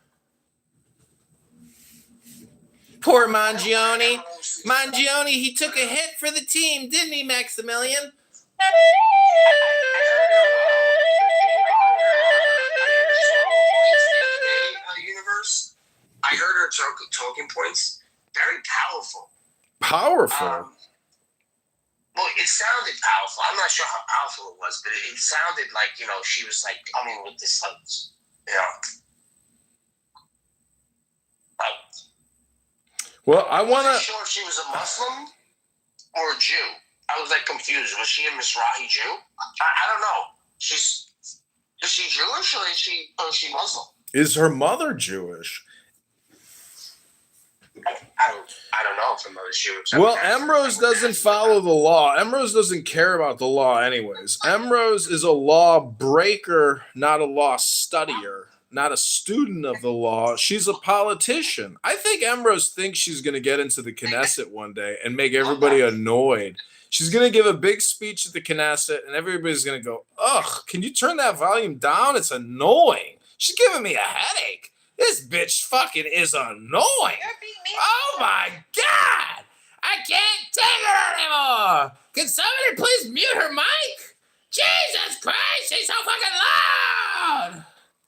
Poor Mangione. Mangione, he took a hit for the team, didn't he, Maximilian? Universe. I heard her talking points. Very powerful. Powerful? Well, it sounded powerful. I'm not sure how powerful it was, but it sounded like, you know, she was like coming with this, like, you know. Well, I want to. I'm not sure if she was a Muslim or a Jew. I was like confused. Was she a Mizrahi Jew? I don't know. Is she Jewish or is she Muslim? Is her mother Jewish? I don't know if her mother's Jewish. Well, Emrose doesn't follow the law. Emrose doesn't care about the law anyways. Emrose is a law breaker, not a law studier, not a student of the law. She's a politician. I think Emrose thinks she's going to get into the Knesset one day and make everybody annoyed. She's going to give a big speech at the Knesset, and everybody's going to go, ugh, can you turn that volume down? It's annoying. She's giving me a headache. This bitch fucking is annoying. Oh my God. I can't take it anymore. Can somebody please mute her mic? Jesus Christ, she's so fucking loud.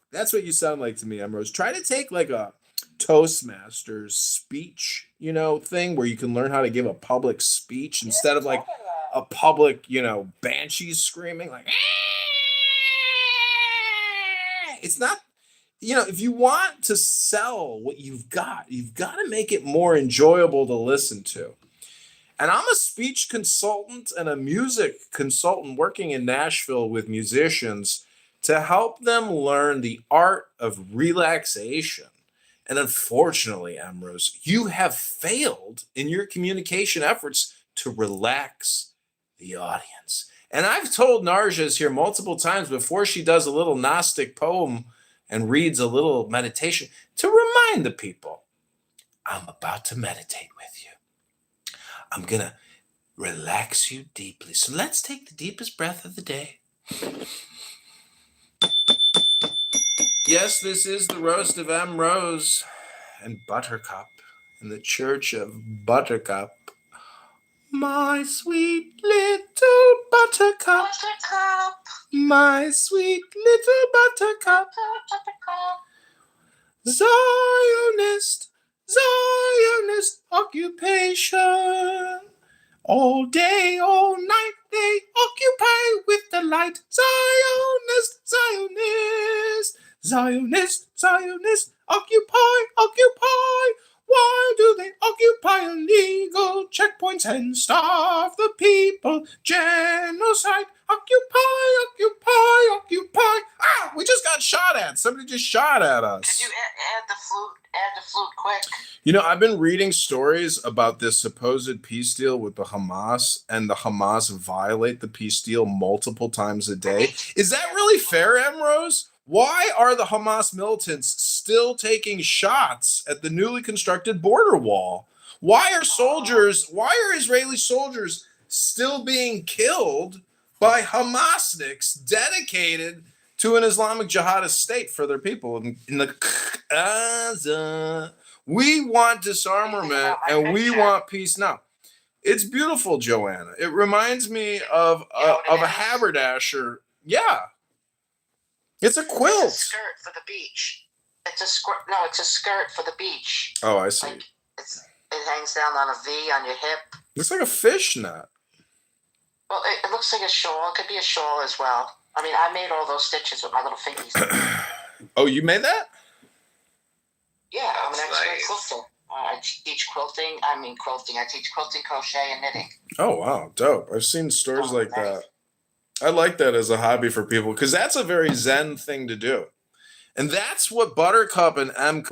That's what you sound like to me, Emrose. Try to take like a Toastmasters speech, you know, thing where you can learn how to give a public speech instead of like a public, you know, banshee screaming like, it's not. You know, if you want to sell what you've got to make it more enjoyable to listen to. And I'm a speech consultant and a music consultant working in Nashville with musicians to help them learn the art of relaxation. And unfortunately, Emrose, you have failed in your communication efforts to relax the audience. And I've told Narjas here multiple times before she does a little Gnostic poem and reads a little meditation to remind the people, I'm about to meditate with you. I'm going to relax you deeply. So let's take the deepest breath of the day. Yes, this is the roast of Emrose and Buttercup in the church of Buttercup. My sweet little buttercup. Buttercup. My sweet little buttercup. Buttercup. Zionist, Zionist, occupation. All day, all night, they occupy with delight. Zionist, Zionist, Zionist, Zionist, occupy, occupy. Why do they occupy illegal checkpoints and starve the people? Genocide, occupy, occupy, occupy. Ah, we just got shot at. Somebody just shot at us. Could you add the flute? Add the flute quick. You know, I've been reading stories about this supposed peace deal with the Hamas, and the Hamas violate the peace deal multiple times a day. Is that really fair, Emrose? Why are the Hamas militants still taking shots at the newly constructed border wall? Why are Israeli soldiers still being killed by Hamasniks dedicated to an Islamic jihadist state for their people in the Gaza? We want disarmament and we want peace now. It's beautiful, Joanna. It reminds me of a haberdasher. Yeah. It's a quilt. It's a skirt for the beach. It's a skirt. No, it's a skirt for the beach. Oh, I see. Like it hangs down on a V on your hip. Looks like a fishnet. Well, it looks like a shawl. It could be a shawl as well. I mean, I made all those stitches with my little fingies. Oh, you made that? Yeah, I'm an expert quilter. I teach quilting. I teach quilting, crochet, and knitting. Oh, wow. Dope. I've seen stores like that. I like that as a hobby for people because that's a very Zen thing to do. And that's what Buttercup and M.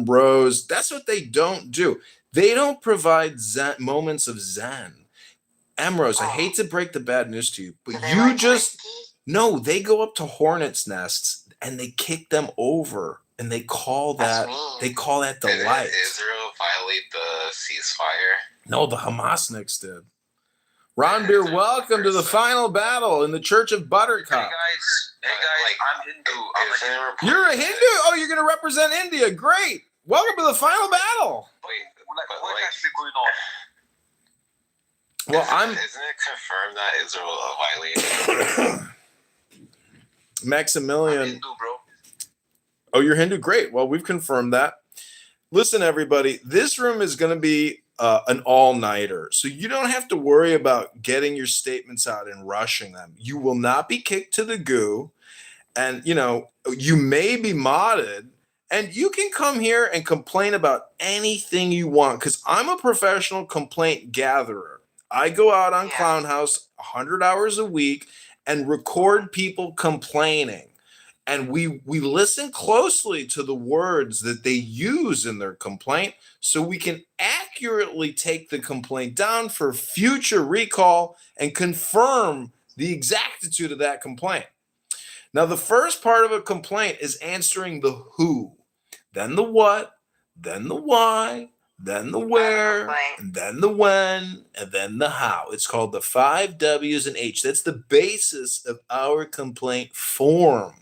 Rose, that's what they don't do. They don't provide moments of Zen. M. Rose, I hate to break the bad news to you, but you just... No, they go up to hornets' nests and they kick them over. And they call that delight. Did Israel violate the ceasefire? No, the Hamasniks did. Ron Beer, welcome to the final battle in the Church of Buttercup. Hey guys, I'm Hindu. You're a Hindu? Oh, you're going to represent India. Great. Welcome to the final battle. Wait, what's actually going on? Well, Isn't it confirmed that Israel violated? Maximilian. I'm Hindu, bro. Oh, you're Hindu? Great. Well, we've confirmed that. Listen, everybody, this room is going to be an all-nighter. So you don't have to worry about getting your statements out and rushing them. You will not be kicked to the goo. And, you may be modded. And you can come here and complain about anything you want because I'm a professional complaint gatherer. I go out on Clown House 100 hours a week and record people complaining. And we listen closely to the words that they use in their complaint so we can accurately take the complaint down for future recall and confirm the exactitude of that complaint. Now, the first part of a complaint is answering the who, then the what, then the why, then the where, and then the when, and then the how. It's called the 5 W's and H. That's the basis of our complaint form.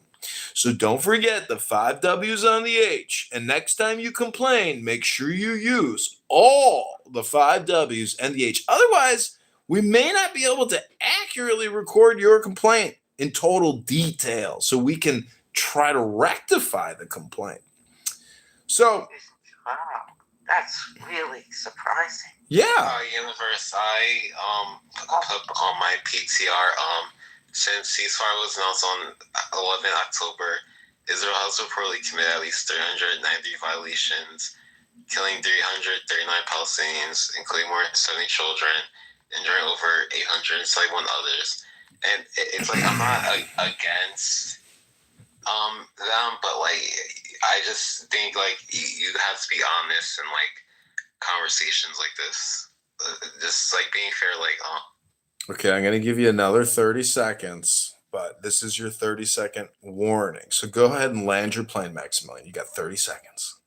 So don't forget the 5 W's on the H. And next time you complain, make sure you use all the 5 W's and the H. Otherwise, we may not be able to accurately record your complaint in total detail so we can try to rectify the complaint. So, wow, that's really surprising. Yeah. Universe, I put on my PTR, since ceasefire was announced on 11 October, Israel has reportedly committed at least 393 violations, killing 339 Palestinians, including more than 70 children, injuring over 871 others. And it's like I'm not against them, but I just think you have to be honest in conversations like this, just being fair. Okay, I'm going to give you another 30 seconds, but this is your 30-second warning. So go ahead and land your plane, Maximilian. You got 30 seconds.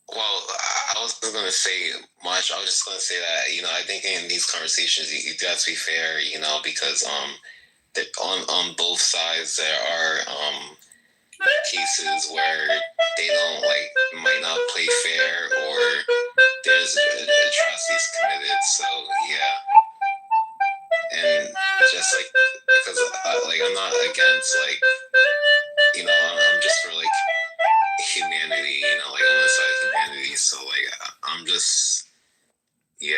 Well, I wasn't going to say much. I was just going to say that, I think in these conversations, you have to be fair, because on both sides there are cases where they don't might not play fair or there's atrocities committed. So yeah, and just because I'm not against I'm just for humanity, on the side So like, I'm just, yeah,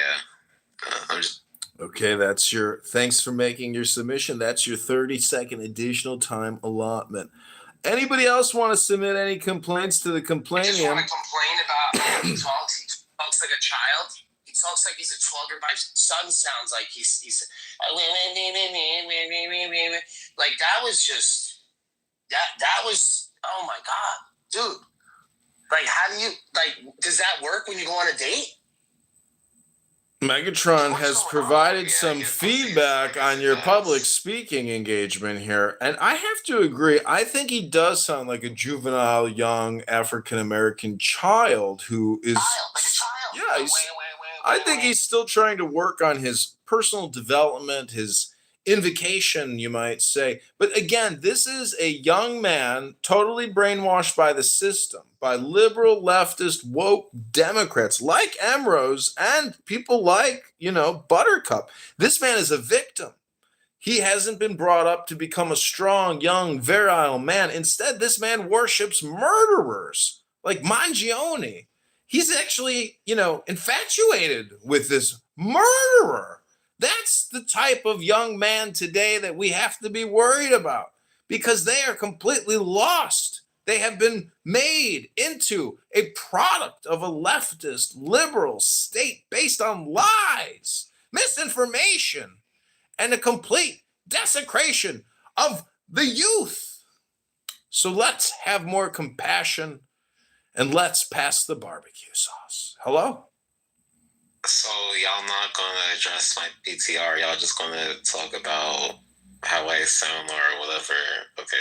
I'm just. Okay, that's your. Thanks for making your submission. That's your 30-second additional time allotment. Anybody else want to submit any complaints to the I just want complainium? to complain about how he talks. He talks like a child. He talks like he's a 12-year-old. My son sounds like he's like that was just that was, oh my god, dude. Like, how do you, like, does that work when you go on a date? Megatron has provided some feedback on your public speaking engagement here, and I have to agree. I think he does sound like a juvenile, young African-American child who is... Yeah, I think he's still trying to work on his personal development, his invocation, you might say. But again, this is a young man totally brainwashed by the system, by liberal, leftist, woke Democrats like Emrose and people like, Buttercup. This man is a victim. He hasn't been brought up to become a strong, young, virile man. Instead, this man worships murderers like Mangione. He's actually, infatuated with this murderer. That's the type of young man today that we have to be worried about because they are completely lost. They have been made into a product of a leftist, liberal state based on lies, misinformation, and a complete desecration of the youth. So let's have more compassion and let's pass the barbecue sauce. Hello? So y'all not gonna address my PTR. Y'all just gonna talk about how I sound or whatever. Okay.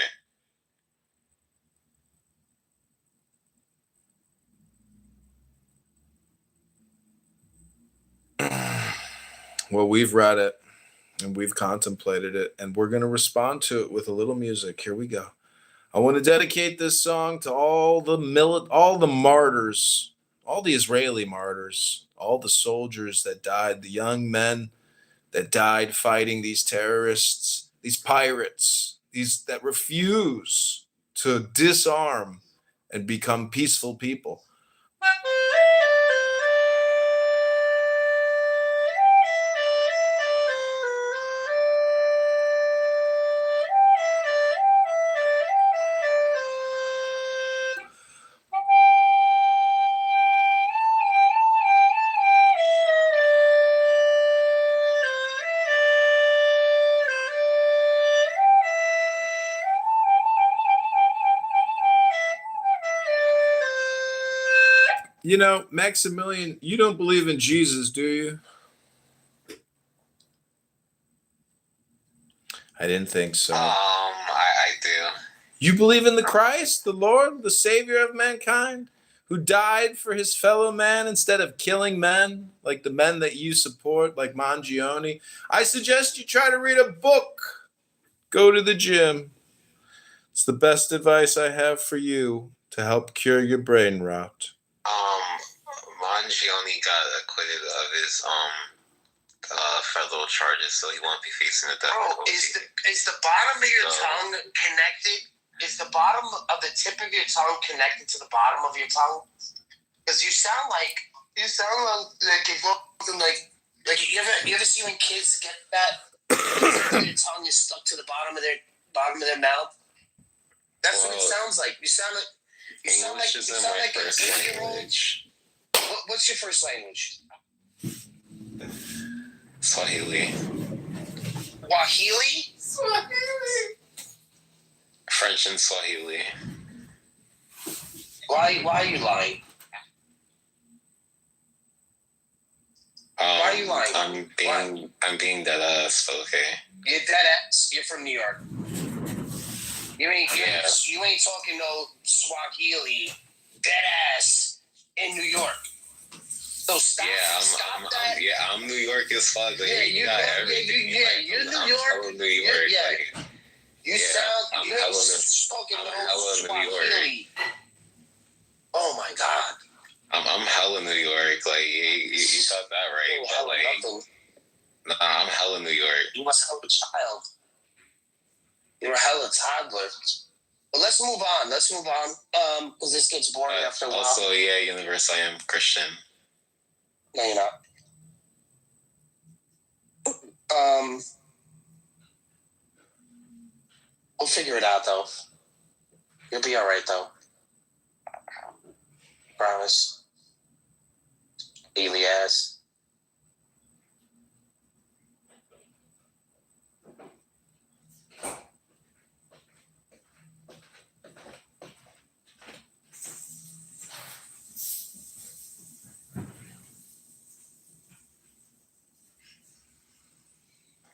Well, we've read it and we've contemplated it, and we're going to respond to it with a little music. Here we go. I want to dedicate this song to all the martyrs, all the Israeli martyrs, all the soldiers that died, the young men that died fighting these terrorists, these pirates, these that refuse to disarm and become peaceful people. Maximilian, you don't believe in Jesus, do you? I didn't think so. I do. You believe in the Christ, the Lord, the Savior of mankind, who died for his fellow man instead of killing men, like the men that you support, like Mangione? I suggest you try to read a book. Go to the gym. It's the best advice I have for you to help cure your brain rot. Mangione got acquitted of his federal charges, so he won't be facing the death penalty. Is the bottom of your tongue connected? Is the bottom of the tip of your tongue connected to the bottom of your tongue? Because you sound like you're something like you ever see when kids get that their tongue is stuck to the bottom of their mouth? That's what it sounds like. You sound like a 6-year-old. What's your first language? Swahili. French and Swahili. Why are you lying? Why are you lying? I'm being dead ass, okay. You're dead ass. You're from New York. You ain't talking no Swahili. Dead ass in New York. So stop that. I'm New York as fuck. Like, you're New York. I'm New York. You're talking no Swahili. Oh my god. I'm hella New York. Like you got that right. But I'm hella New York. You must have a child. You're a hella toddler. But let's move on. Because this gets boring after a while. Also, yeah, universe, I am Christian. No, you're not. We'll figure it out, though. You'll be all right, though. Promise. Elias.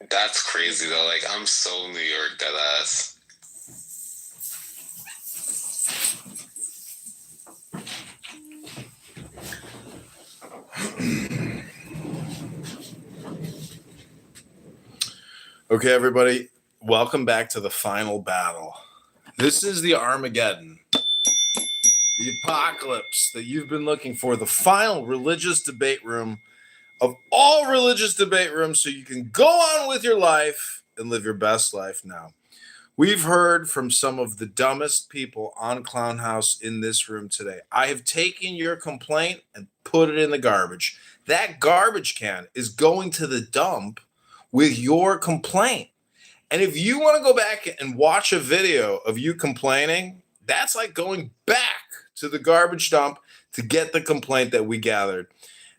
That's crazy though. Like, I'm so New York deadass. Okay, everybody, welcome back to the final battle. This is the Armageddon, the apocalypse that you've been looking for, the final religious debate room of all religious debate rooms, so you can go on with your life and live your best life now. We've heard from some of the dumbest people on Clown House in this room today. I have taken your complaint and put it in the garbage. That garbage can is going to the dump with your complaint. And if you want to go back and watch a video of you complaining, that's like going back to the garbage dump to get the complaint that we gathered.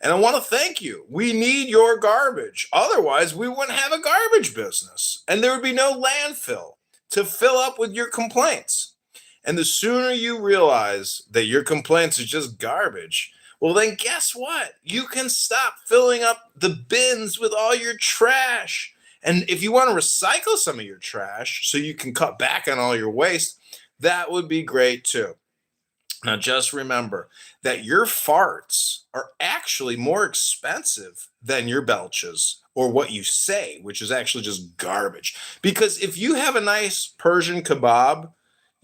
And I want to thank you. We need your garbage. Otherwise, we wouldn't have a garbage business. And there would be no landfill to fill up with your complaints. And the sooner you realize that your complaints are just garbage, well, then guess what? You can stop filling up the bins with all your trash. And if you want to recycle some of your trash so you can cut back on all your waste, that would be great too. Now, just remember that your farts are actually more expensive than your belches or what you say, which is actually just garbage. Because if you have a nice Persian kebab,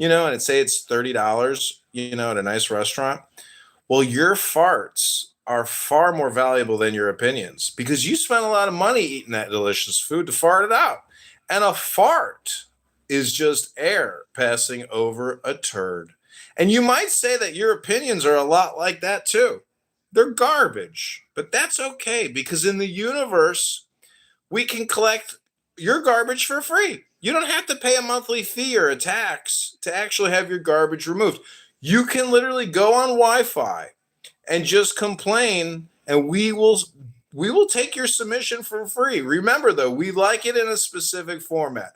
and say it's $30, at a nice restaurant, well, your farts are far more valuable than your opinions because you spent a lot of money eating that delicious food to fart it out. And a fart is just air passing over a turd. And you might say that your opinions are a lot like that too. They're garbage, but that's okay because in the universe, we can collect your garbage for free. You don't have to pay a monthly fee or a tax to actually have your garbage removed. You can literally go on Wi-Fi and just complain, and we will take your submission for free. Remember, though, we like it in a specific format.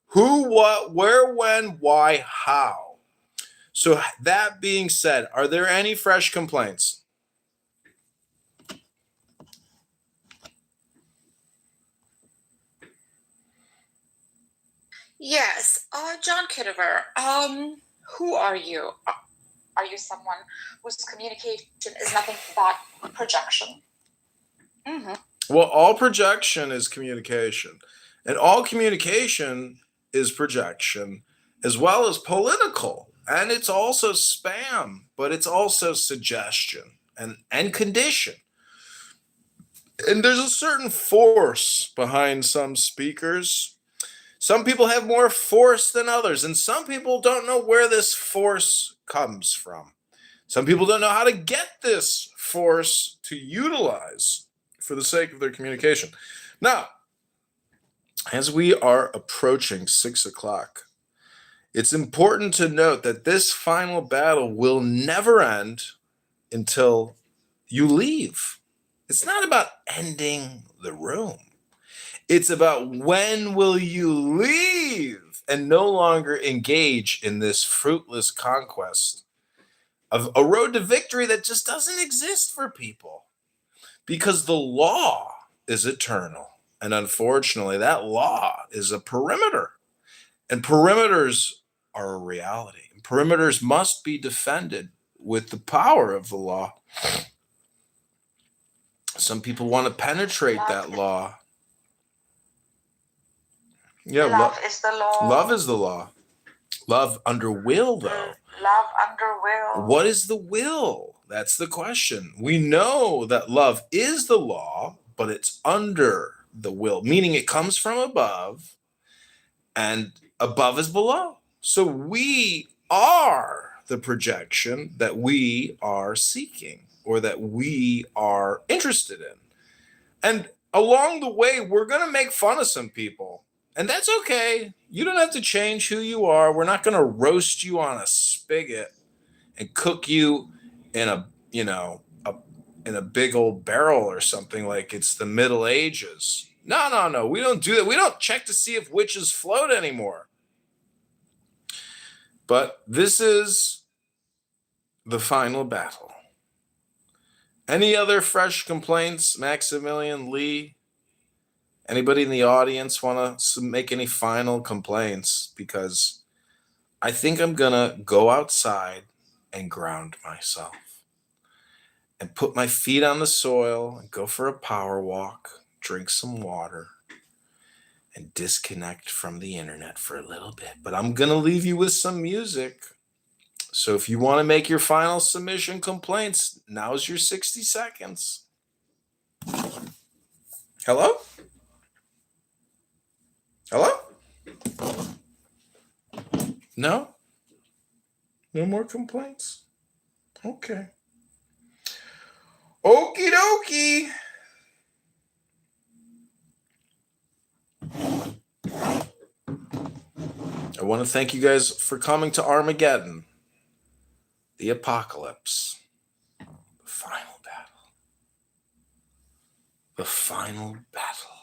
Who, what, where, when, why, how. So that being said, are there any fresh complaints? Yes, John Kitover, who are you? Are you someone whose communication is nothing but projection? Mm-hmm. Well, all projection is communication, and all communication is projection, as well as political. And it's also spam, but it's also suggestion and condition. And there's a certain force behind some speakers. Some people have more force than others, and some people don't know where this force comes from. Some people don't know how to get this force to utilize for the sake of their communication. Now, as we are approaching 6 o'clock, it's important to note that this final battle will never end until you leave. It's not about ending the room. It's about when will you leave and no longer engage in this fruitless conquest of a road to victory that just doesn't exist for people. Because the law is eternal. And unfortunately, that law is a perimeter. And perimeters are a reality. And perimeters must be defended with the power of the law. Some people want to penetrate that law. Yeah, love is the law. Love is the law. Love under will, though. Love under will. What is the will? That's the question. We know that love is the law, but it's under the will, meaning it comes from above, and above is below. So we are the projection that we are seeking or that we are interested in. And along the way, we're going to make fun of some people. And that's okay. You don't have to change who you are. We're not going to roast you on a spigot and cook you in a, in a big old barrel or something like it's the Middle Ages. No. We don't do that. We don't check to see if witches float anymore. But this is the final battle. Any other fresh complaints, Maximilian, Lee? Anybody in the audience want to make any final complaints? Because I think I'm going to go outside and ground myself and put my feet on the soil and go for a power walk, drink some water, and disconnect from the internet for a little bit. But I'm going to leave you with some music. So if you want to make your final submission complaints, now's your 60 seconds. Hello? Hello? No? No more complaints? Okay. Okie dokie. I want to thank you guys for coming to Armageddon, the apocalypse, the final battle. The final battle.